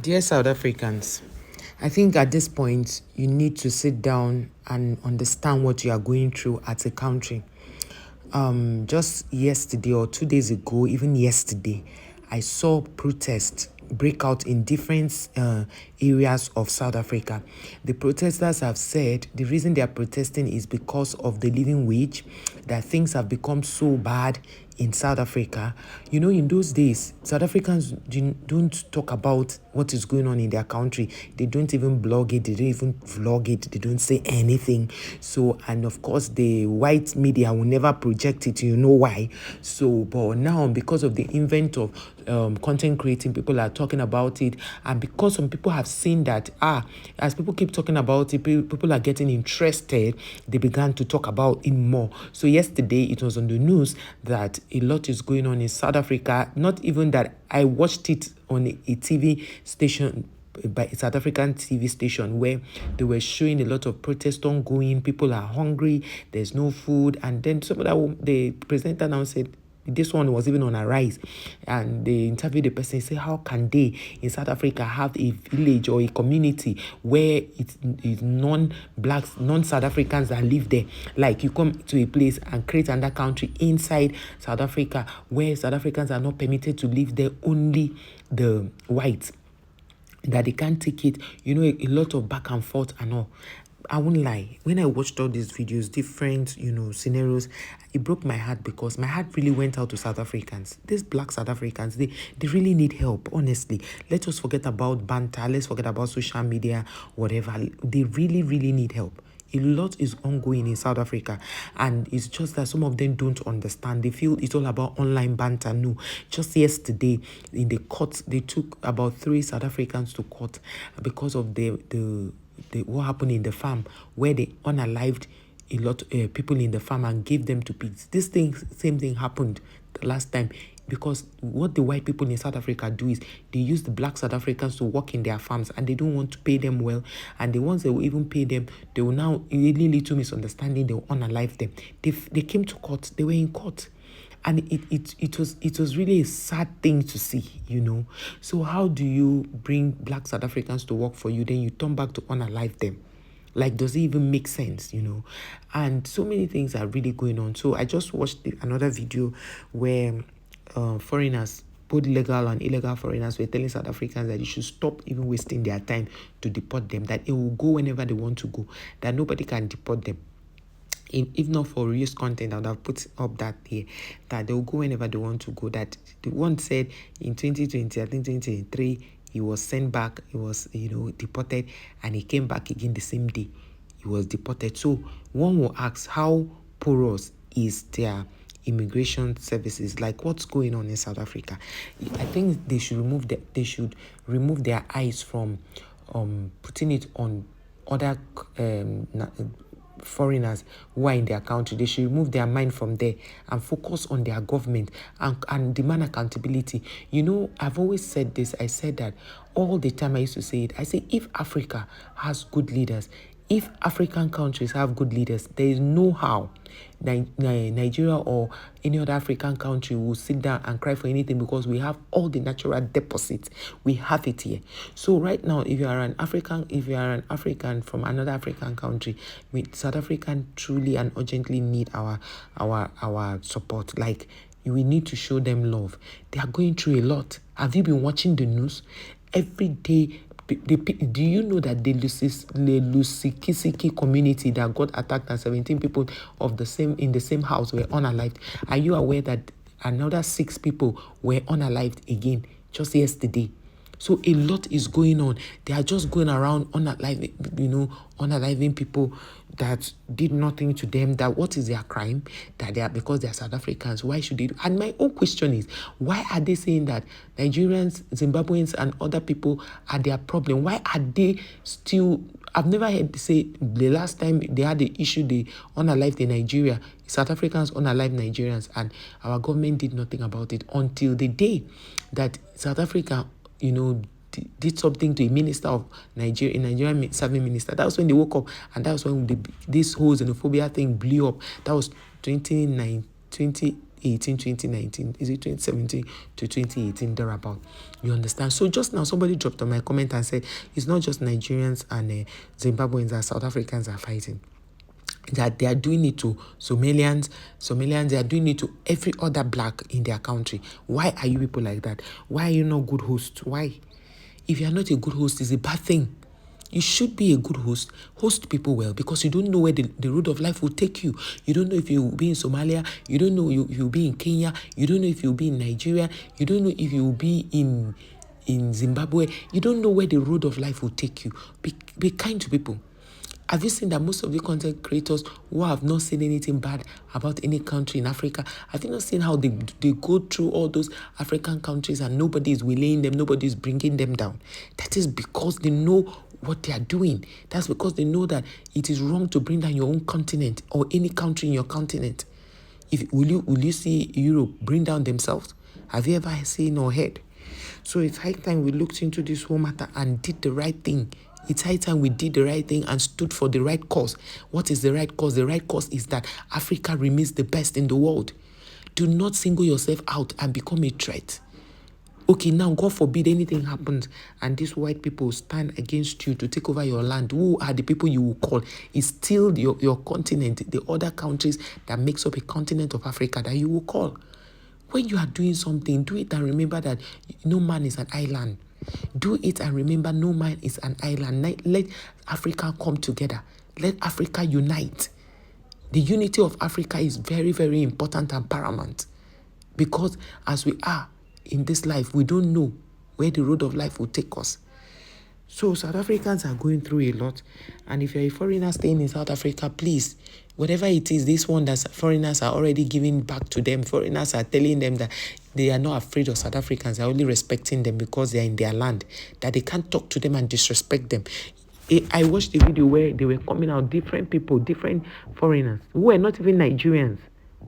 Dear South Africans, I think at this point you need to sit down and understand what you are going through as a country. Just yesterday or 2 days ago, even yesterday, I saw protests break out in different areas of South Africa. The protesters have said the reason they are protesting is because of the living wage, that things have become so bad in South Africa. You know, in those days, South Africans don't talk about what is going on in their country. They don't even blog it, they don't even vlog it, they don't say anything. So, and of course, the white media will never project it, you know why. So, but now, because of the invent of content creating, people are talking about it, and because some people have seen that, as people keep talking about it, people are getting interested, they began to talk about it more. So, yesterday, it was on the news that a lot is going on in South Africa. Not even that, I watched it on a TV station, by a South African TV station, where they were showing a lot of protests ongoing. People are hungry, there's no food, and then the presenter now said this one was even on a rise, and they interviewed the person, say how can they in South Africa have a village or a community where it's non-blacks, non-South Africans that live there. Like, you come to a place and create another country inside South Africa where South Africans are not permitted to live there, only the whites, that they can't take it, a lot of back and forth and all. I won't lie, when I watched all these videos, different, scenarios, it broke my heart, because my heart really went out to South Africans. These black South Africans, they really need help, honestly. Let us forget about banter, let's forget about social media, whatever. They really, really need help. A lot is ongoing in South Africa, and it's just that some of them don't understand. They feel it's all about online banter. No, just yesterday in the court, they took about 3 South Africans to court because of the what happened in the farm, where they unalived a lot of people in the farm and gave them to pigs. Same thing happened the last time, because what the white people in South Africa do is they use the black South Africans to work in their farms, and they don't want to pay them well. And the ones that will even pay them, they will now, really little misunderstanding, they will unalive them. They came to court, they were in court. And it was really a sad thing to see, So how do you bring black South Africans to work for you, then you turn back to unalive them? Like, does it even make sense, And so many things are really going on. So I just watched another video where foreigners, both legal and illegal foreigners, were telling South Africans that they should stop even wasting their time to deport them, that it will go whenever they want to go, that nobody can deport them. If not for reuse content, I would have put up that here, that they will go whenever they want to go. That the one said in 2020, I think 2023, he was sent back, he was, deported, and he came back again the same day he was deported. So one will ask, how porous is their immigration services? Like, what's going on in South Africa? I think they should remove their eyes from putting it on other foreigners who are in their country. They should remove their mind from there and focus on their government and demand accountability. I've always said this. I said that all the time. I used to say it. I say, if Africa has good leaders, if African countries have good leaders, there is no how Nigeria or any other African country will sit down and cry for anything, because we have all the natural deposits. We have it here. So right now, if you are an African from another African country, South African truly and urgently need our support. Like, we need to show them love. They are going through a lot. Have you been watching the news? Every day, do you know that the Lusikisiki community that got attacked and 17 people in the same house were unalived? Are you aware that another 6 people were unalived again just yesterday? So a lot is going on. They are just going around unaliving people that did nothing to them. That what is their crime? That because they are South Africans. Why should they? And my own question is, why are they saying that Nigerians, Zimbabweans, and other people are their problem? Why are they still? I've never heard say the last time they had the issue, they unalived in Nigeria, South Africans unalived Nigerians, and our government did nothing about it until the day that South Africa did something to a minister of Nigeria, a Nigerian serving minister. That was when they woke up, and that was when this whole xenophobia thing blew up. That was 2018, 2018, 2019? Is it 2017 to 2018 thereabout? You understand? So just now somebody dropped on my comment and said it's not just Nigerians and Zimbabweans and South Africans are fighting. That they are doing it to Somalians, they are doing it to every other black in their country. Why are you people like that? Why are you not good hosts? Why? If you are not a good host, it's a bad thing. You should be a good host. Host people well, because you don't know where the road of life will take you. You don't know if you'll be in Somalia. You don't know if you'll be in Kenya. You don't know if you'll be in Nigeria. You don't know if you'll be in Zimbabwe. You don't know where the road of life will take you. Be kind to people. Have you seen that most of the content creators who have not seen anything bad about any country in Africa, have you not seen how they go through all those African countries and nobody is willing them, nobody is bringing them down? That is because they know what they are doing. That's because they know that it is wrong to bring down your own continent or any country in your continent. Will you see Europe bring down themselves? Have you ever seen or heard? So it's high time we looked into this whole matter and did the right thing. It's high time we did the right thing and stood for the right cause. What is the right cause? The right cause is that Africa remains the best in the world. Do not single yourself out and become a threat. Okay, now God forbid anything happens and these white people stand against you to take over your land. Who are the people you will call? It's still your continent, the other countries that makes up a continent of Africa that you will call. When you are doing something, do it and remember that no man is an island. Do it and remember no man is an island. Let Africa come together. Let Africa unite. The unity of Africa is very, very important and paramount. Because as we are in this life, we don't know where the road of life will take us. So South Africans are going through a lot. And if you're a foreigner staying in South Africa, please, whatever it is, this one that foreigners are already giving back to them. Foreigners are telling them that they are not afraid of South Africans. They're only respecting them because they're in their land. That they can't talk to them and disrespect them. I watched a video where they were coming out, different people, different foreigners, who were not even Nigerians.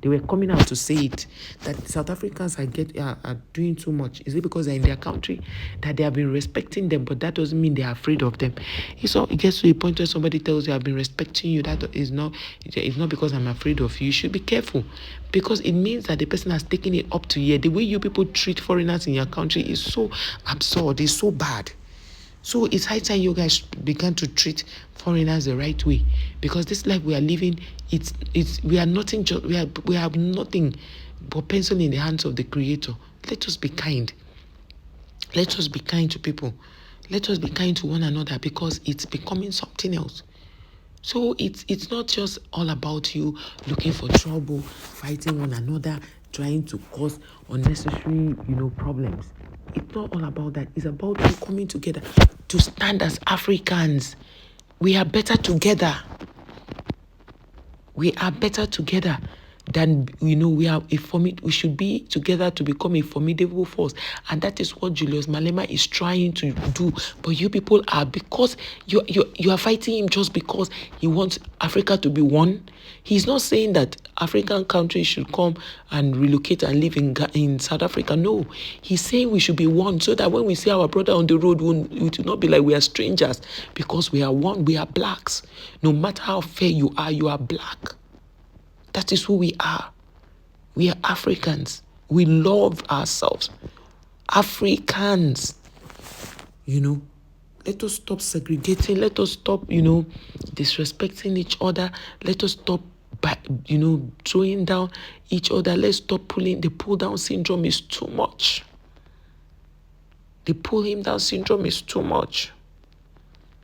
They were coming out to say it, that South Africans are doing too much. Is it because they're in their country that they have been respecting them, but that doesn't mean they're afraid of them? It gets to a point where somebody tells you, I've been respecting you. It's not because I'm afraid of you. You should be careful, because it means that the person has taken it up to here. The way you people treat foreigners in your country is so absurd. It's so bad. So it's high time you guys began to treat foreigners the right way, because this life we are living, we are nothing. We have nothing but pencil in the hands of the Creator. Let us be kind. Let us be kind to people. Let us be kind to one another, because it's becoming something else. So it's not just all about you looking for trouble, fighting one another, trying to cause unnecessary, problems. It's not all about that. It's about you coming together to stand as Africans. We are better together. We are better together than, we should be together to become a formidable force. And that is what Julius Malema is trying to do. But you people are, because you are fighting him just because he wants Africa to be one. He's not saying that African countries should come and relocate and live in South Africa. No, he's saying we should be one, so that when we see our brother on the road, it will not be like we are strangers, because we are one. We are blacks. No matter how fair you are black. That is who we are. We are Africans. We love ourselves. Africans. Let us stop segregating. Let us stop, disrespecting each other. Let us stop, throwing down each other. Let's stop pulling. The pull down syndrome is too much. The pull him down syndrome is too much.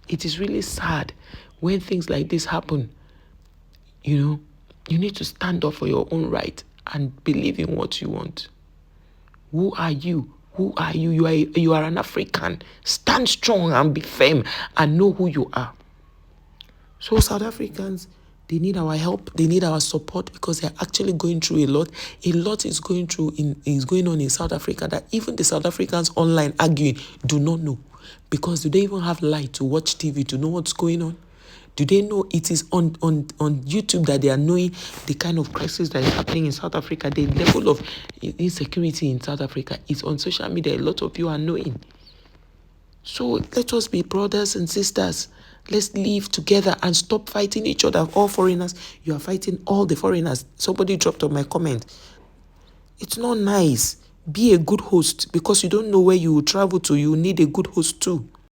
It is really sad when things like this happen. You need to stand up for your own right and believe in what you want. Who are you? Who are you? You are an African. Stand strong and be firm and know who you are. So South Africans, they need our help. They need our support, because they're actually going through a lot. A lot is going on in South Africa that even the South Africans online arguing do not know. Because do they even have light to watch TV to know what's going on? Do they know it is on YouTube that they are knowing the kind of crisis that is happening in South Africa? The level of insecurity in South Africa is on social media. A lot of you are knowing. So let us be brothers and sisters. Let's live together and stop fighting each other. All foreigners, you are fighting all the foreigners. Somebody dropped on my comment. It's not nice. Be a good host, because you don't know where you will travel to. You need a good host too.